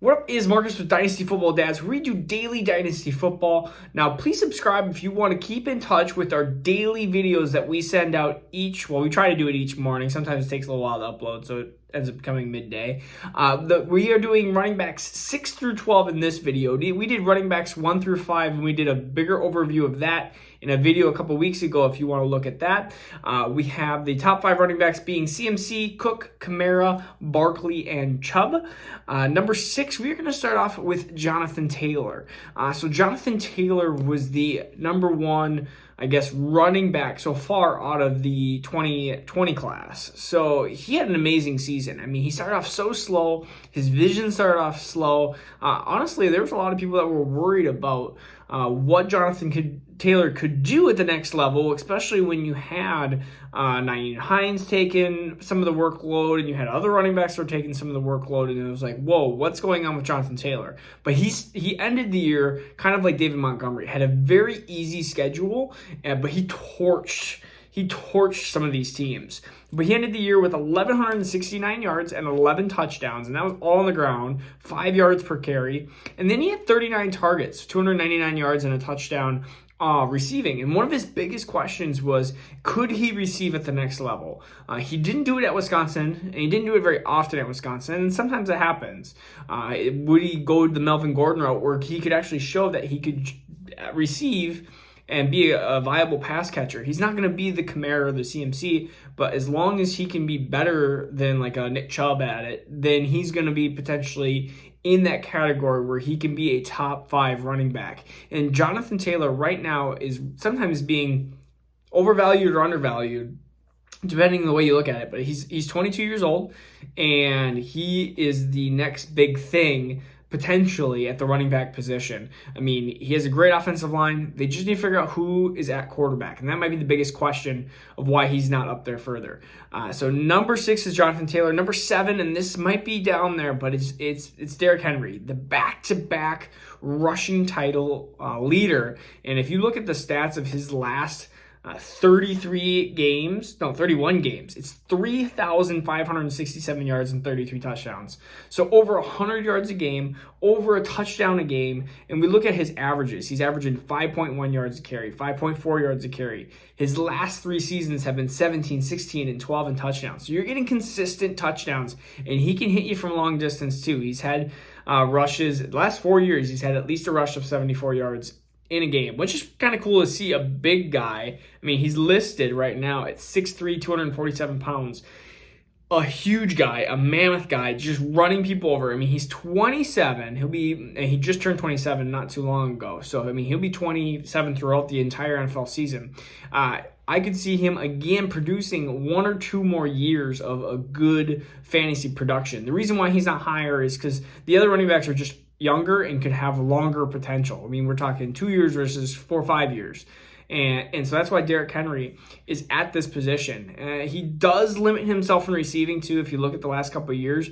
What up, is Marcus with Dynasty Football Dads, where we do daily Dynasty football. Now, please subscribe if you want to keep in touch with our daily videos that we send out we try to do it each morning. Sometimes it takes a little while to upload, so it ends up becoming midday. We are doing running backs 6 through 12 in this video. We did running backs 1 through 5, and we did a bigger overview of that in a video a couple weeks ago if you want to look at that. We have the top 5 running backs being CMC, Cook, Kamara, Barkley, and Chubb. Number 6, we're going to start off with Jonathan Taylor. So Jonathan Taylor was the number 1, running back so far out of the 2020 class. So he had an amazing season. I mean, he started off so slow. His vision started off slow. Honestly, there was a lot of people that were worried about what Jonathan Taylor could do at the next level, especially when you had Nyheim Hines taking some of the workload and you had other running backs that were taking some of the workload, and it was like, whoa, what's going on with Jonathan Taylor? But he ended the year kind of like David Montgomery, had a very easy schedule, but he torched some of these teams. But he ended the year with 1,169 yards and 11 touchdowns, and that was all on the ground, 5 yards per carry. And then he had 39 targets, 299 yards and a touchdown receiving. And one of his biggest questions was, could he receive at the next level? He didn't do it at Wisconsin, and he didn't do it very often at Wisconsin, and sometimes it happens. Would he go the Melvin Gordon route where he could actually show that he could receive and be a viable pass catcher? He's not going to be the Kamara or the CMC, but as long as he can be better than like a Nick Chubb at it, then he's going to be potentially in that category where he can be a top 5 running back. And Jonathan Taylor right now is sometimes being overvalued or undervalued, depending on the way you look at it. But he's 22 years old, and he is the next big thing potentially at the running back position. I mean, he has a great offensive line. They just need to figure out who is at quarterback, and that might be the biggest question of why he's not up there further. So number 6 is Jonathan Taylor. Number 7, and this might be down there, but it's Derrick Henry, the back-to-back rushing title leader. And if you look at the stats of his last 31 games, it's 3,567 yards and 33 touchdowns. So over 100 yards a game, over a touchdown a game. And we look at his averages. He's averaging 5.1 yards a carry, 5.4 yards a carry. His last 3 seasons have been 17, 16, and 12 in touchdowns. So you're getting consistent touchdowns, and he can hit you from long distance too. He's had rushes. The last 4 years, he's had at least a rush of 74 yards in a game, which is kind of cool to see a big guy. I mean, he's listed right now at 6'3", 247 pounds. A huge guy, a mammoth guy, just running people over. I mean, he's 27. He just turned 27 not too long ago. So, I mean, he'll be 27 throughout the entire NFL season. I could see him again producing 1 or 2 more years of a good fantasy production. The reason why he's not higher is because the other running backs are just younger and could have longer potential. I mean, we're talking 2 years versus 4 or 5 years. And so that's why Derrick Henry is at this position. He does limit himself in receiving too. If you look at the last couple of years,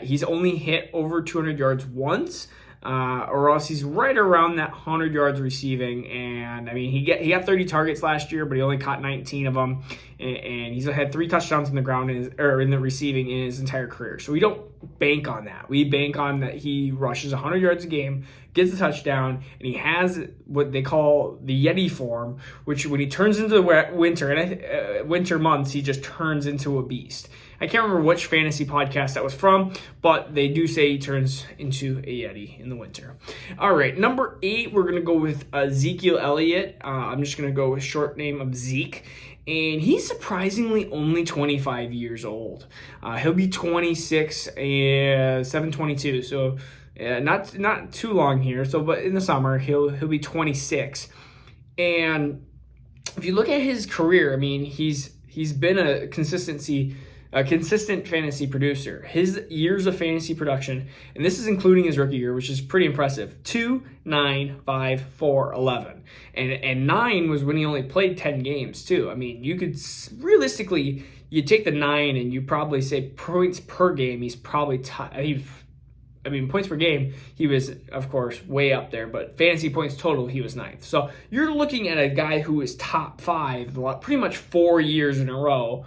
he's only hit over 200 yards once, or else he's right around that 100 yards receiving. And I mean, he got 30 targets last year, but he only caught 19 of them, and he's had 3 touchdowns in the ground in the receiving in his entire career. So we don't bank on that. We bank on that he rushes 100 yards a game, gets a touchdown, and he has what they call the Yeti form, which when he turns into the winter months, he just turns into a beast. I can't remember which fantasy podcast that was from, but they do say he turns into a Yeti in the winter. All right, number 8, we're going to go with Ezekiel Elliott. I'm just going to go with short name of Zeke. And he's surprisingly only 25 years old. He'll be 26, 7/22. So not too long here. So, but in the summer he'll be 26. And if you look at his career, I mean, he's been a consistent fantasy producer. His years of fantasy production, and this is including his rookie year, which is pretty impressive, 2, 9, 5, 4, 11. And 9 was when he only played 10 games too. I mean, you could realistically, you take the 9 and you probably say points per game, he's probably points per game, he was, of course, way up there, but fantasy points total, he was 9th. So you're looking at a guy who is top 5 pretty much 4 years in a row.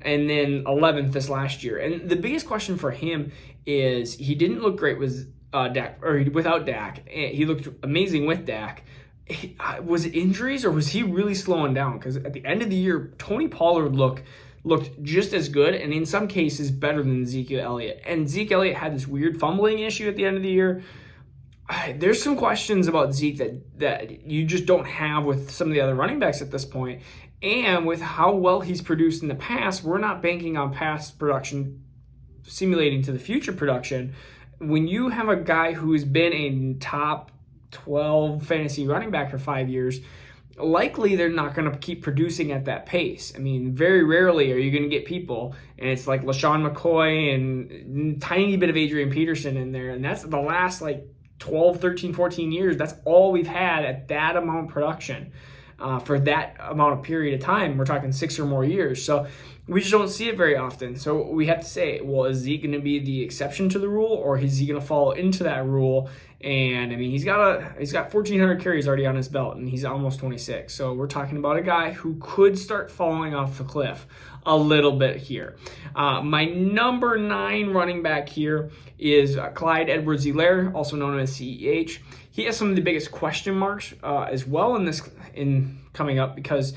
and then 11th this last year. And the biggest question for him is he didn't look great with Dak, or without Dak. He looked amazing with Dak. Was it injuries, or was he really slowing down? Because at the end of the year, Tony Pollard looked just as good, and in some cases better than Ezekiel Elliott. And Zeke Elliott had this weird fumbling issue at the end of the year. There's some questions about Zeke that you just don't have with some of the other running backs at this point. And with how well he's produced in the past, we're not banking on past production simulating to the future production. When you have a guy who's been a top 12 fantasy running back for 5 years, likely they're not going to keep producing at that pace. I mean, very rarely are you going to get people, and it's like LaShawn McCoy and tiny bit of Adrian Peterson in there, and that's the last 12, 13, 14 years. That's all we've had at that amount of production for that amount of period of time. We're talking 6 or more years. So we just don't see it very often. So we have to say, well, is Zeke going to be the exception to the rule, or is he going to follow into that rule? And I mean, he's got 1,400 carries already on his belt, and he's almost 26. So we're talking about a guy who could start falling off the cliff a little bit here. My number 9 running back here is Clyde EdwardsHelaire, also known as CEH. He has some of the biggest question marks as well in coming up, because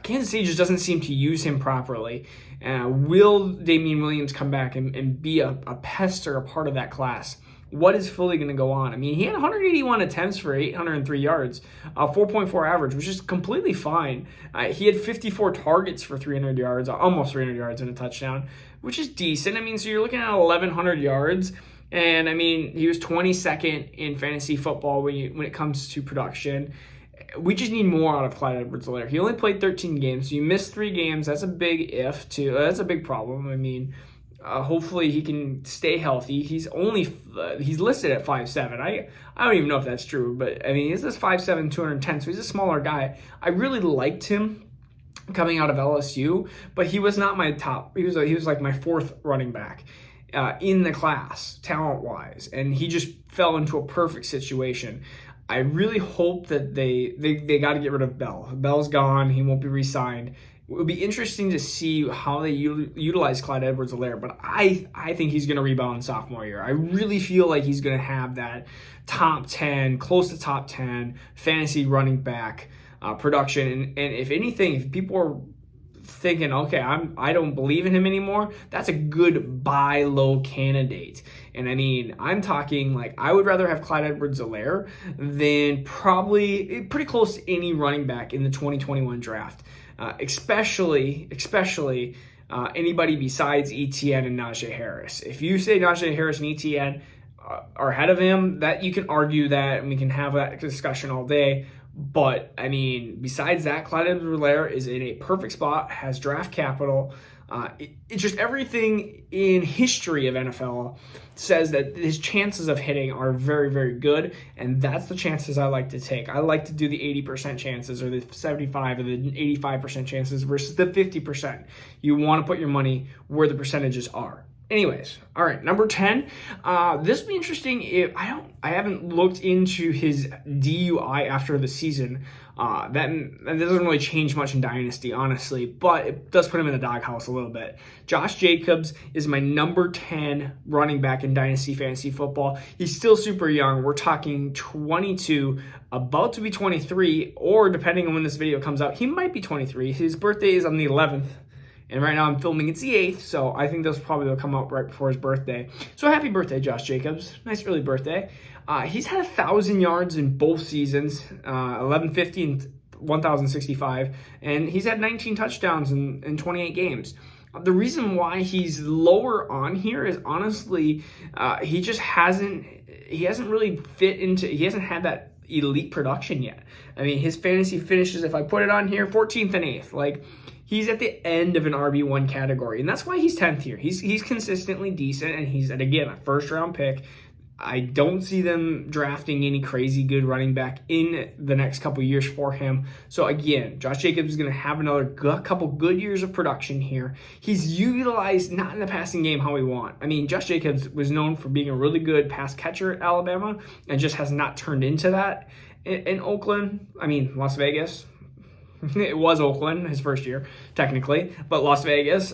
Kansas City just doesn't seem to use him properly. Will Damian Williams come back and be a pest or a part of that class? What is fully going to go on? I mean, he had 181 attempts for 803 yards, 4.4 average, which is completely fine. He had 54 targets for 300 yards, almost 300 yards and a touchdown, which is decent. I mean, so you're looking at 1,100 yards. And I mean, he was 22nd in fantasy football when it comes to production. We just need more out of Clyde EdwardsHelaire. He only played 13 games, so you missed 3 games. That's a big if, too. That's a big problem. I mean, hopefully he can stay healthy. He's listed at 5'7". I don't even know if that's true, but I mean, he's this 5'7", 210, so he's a smaller guy. I really liked him coming out of LSU, but he was not my top. He was like my 4th running back in the class, talent-wise, and he just fell into a perfect situation. I really hope that they got to get rid of Bell. Bell's gone. He won't be re-signed. It would be interesting to see how they utilize Clyde EdwardsHelaire, but I think he's going to rebound sophomore year. I really feel like he's going to have that top 10, close to top 10 fantasy running back production. And if anything, if people are thinking, okay, I don't believe in him anymore, that's a good buy low candidate. And I mean, I'm talking I would rather have Clyde EdwardsHelaire than probably pretty close to any running back in the 2021 draft. Especially anybody besides Etienne and Najee Harris. If you say Najee Harris and Etienne are ahead of him, that you can argue that, and we can have that discussion all day. But I mean, besides that, Clyde EdwardsHelaire is in a perfect spot, has draft capital. It's just everything in history of NFL says that his chances of hitting are very, very good, and that's the chances I like to take. I like to do the 80% chances, or the 75 or the 85% chances versus the 50%. You want to put your money where the percentages are. Anyways, all right, number 10. This will be interesting. I haven't looked into his DUI after the season. That doesn't really change much in Dynasty, honestly, but it does put him in the doghouse a little bit. Josh Jacobs is my number 10 running back in Dynasty fantasy football. He's still super young. We're talking 22, about to be 23, or depending on when this video comes out, he might be 23. His birthday is on the 11th. And right now I'm filming, it's the 8th, so I think those probably will come out right before his birthday. So happy birthday, Josh Jacobs. Nice early birthday. He's had 1,000 yards in both seasons, 1,150 and 1,065, and he's had 19 touchdowns in 28 games. The reason why he's lower on here is honestly, he hasn't really fit into, he hasn't had that elite production yet. I mean, his fantasy finishes, if I put it on here, 14th and 8th. He's at the end of an RB1 category, and that's why he's 10th here. He's consistently decent, and he's, again, a first-round pick. I don't see them drafting any crazy good running back in the next couple years for him. So, again, Josh Jacobs is going to have another couple good years of production here. He's utilized not in the passing game how we want. I mean, Josh Jacobs was known for being a really good pass catcher at Alabama and just has not turned into that in Oakland. I mean, Las Vegas. It was Oakland his first year, technically, but Las Vegas.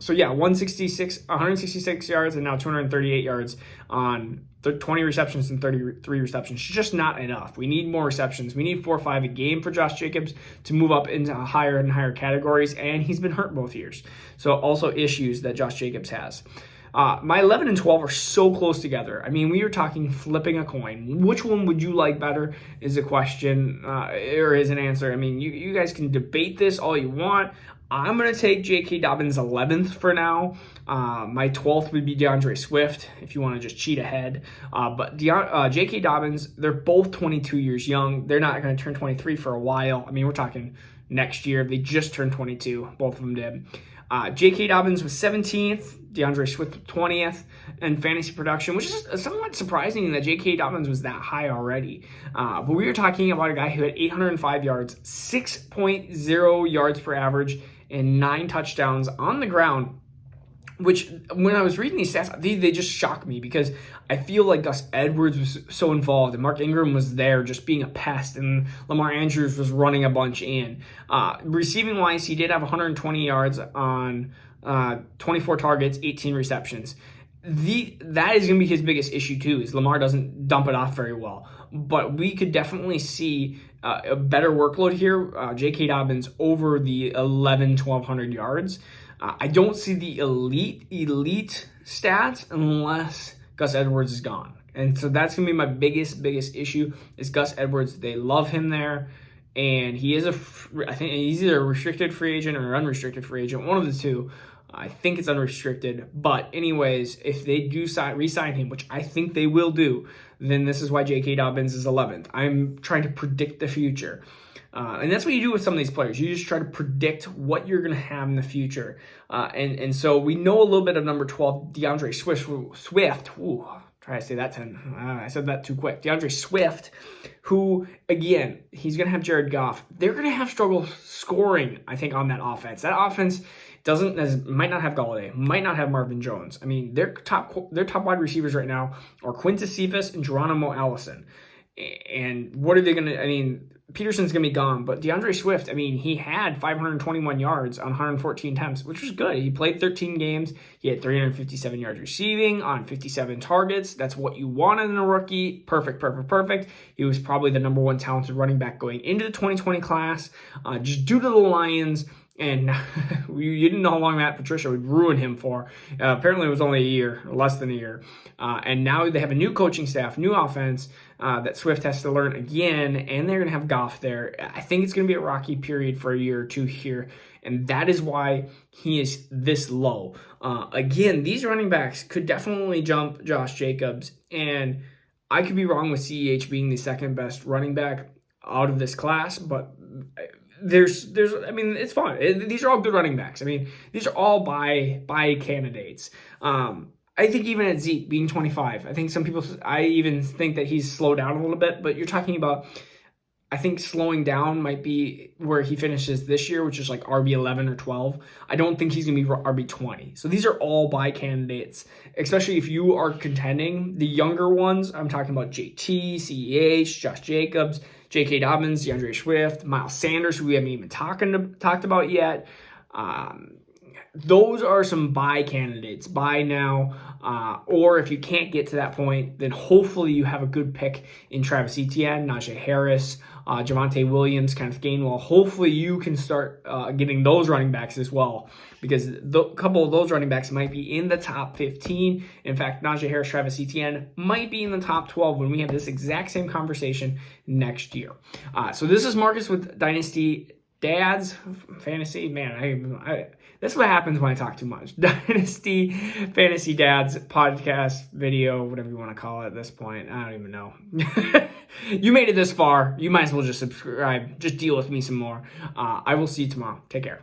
So yeah, 166 yards and now 238 yards on 20 receptions and 33 receptions. Just not enough. We need more receptions. We need 4 or 5 a game for Josh Jacobs to move up into higher and higher categories, and he's been hurt both years. So also issues that Josh Jacobs has. My 11 and 12 are so close together. I mean, we are talking flipping a coin. Which one would you like better is a question or is an answer. I mean, you guys can debate this all you want. I'm going to take J.K. Dobbins 11th for now. My 12th would be DAndre Swift if you want to just cheat ahead. But J.K. Dobbins, they're both 22 years young. They're not going to turn 23 for a while. I mean, we're talking next year. They just turned 22. Both of them did. J.K. Dobbins was 17th. DAndre Swift 20th in fantasy production, which is somewhat surprising that J.K. Dobbins was that high already. But we were talking about a guy who had 805 yards, 6.0 yards per average, and 9 touchdowns on the ground, which when I was reading these stats, they just shocked me because I feel like Gus Edwards was so involved and Mark Ingram was there just being a pest and Lamar Andrews was running a bunch in. Receiving wise, he did have 120 yards on 24 targets, 18 receptions. That is going to be his biggest issue too, is Lamar doesn't dump it off very well. But we could definitely see a better workload here. J.K. Dobbins over the 1,100-1,200 yards. I don't see the elite stats unless Gus Edwards is gone. And so that's going to be my biggest issue is Gus Edwards. They love him there. And he is I think he's either a restricted free agent or an unrestricted free agent, one of the two. I think it's unrestricted. But anyways, if they do re-sign him, which I think they will do, then this is why J.K. Dobbins is 11th. I'm trying to predict the future. And that's what you do with some of these players. You just try to predict what you're going to have in the future. And so we know a little bit of number 12, DAndre Swift. Ooh, try to say that 10. I said that too quick. DAndre Swift, who, again, he's going to have Jared Goff. They're going to have trouble scoring, I think, on that offense. That offense might not have Galladay, might not have Marvin Jones. I mean, their top wide receivers right now are Quintus Cephas and Geronimo Allison. And what are they going to, I mean, Peterson's going to be gone, but DAndre Swift, I mean, he had 521 yards on 114 attempts, which was good. He played 13 games. He had 357 yards receiving on 57 targets. That's what you wanted in a rookie. Perfect. He was probably the number 1 talented running back going into the 2020 class. Just due to the Lions, and you didn't know how long Matt Patricia would ruin him for. Apparently it was only a year, less than a year. And now they have a new coaching staff, new offense that Swift has to learn again, and they're going to have Goff there. I think it's going to be a rocky period for a year or two here, and that is why he is this low. Again, these running backs could definitely jump Josh Jacobs, and I could be wrong with CEH being the second best running back out of this class, but there's I mean, it's fun. These are all good running backs. I mean, these are all by candidates. I think even at Zeke being 25, I even think that he's slowed down a little bit, but you're talking about, I think slowing down might be where he finishes this year, which is like RB 11 or 12. I don't think he's going to be RB 20. So these are all buy candidates, especially if you are contending. The younger ones, I'm talking about JT, CEH, Josh Jacobs, J.K. Dobbins, DAndre Swift, Miles Sanders, who we haven't even talked about yet. Those are some buy candidates. Buy now. Or if you can't get to that point, then hopefully you have a good pick in Travis Etienne, Najee Harris, Javonte Williams, Kenneth Gainwell. Hopefully you can start getting those running backs as well, because a couple of those running backs might be in the top 15. In fact, Najee Harris, Travis Etienne might be in the top 12 when we have this exact same conversation next year. So this is Marcus with Dynasty Dads Fantasy. Man, that's what happens when I talk too much. Dynasty Fantasy Dads podcast, video, whatever you want to call it at this point. I don't even know. You made it this far. You might as well just subscribe. Just deal with me some more. I will see you tomorrow. Take care.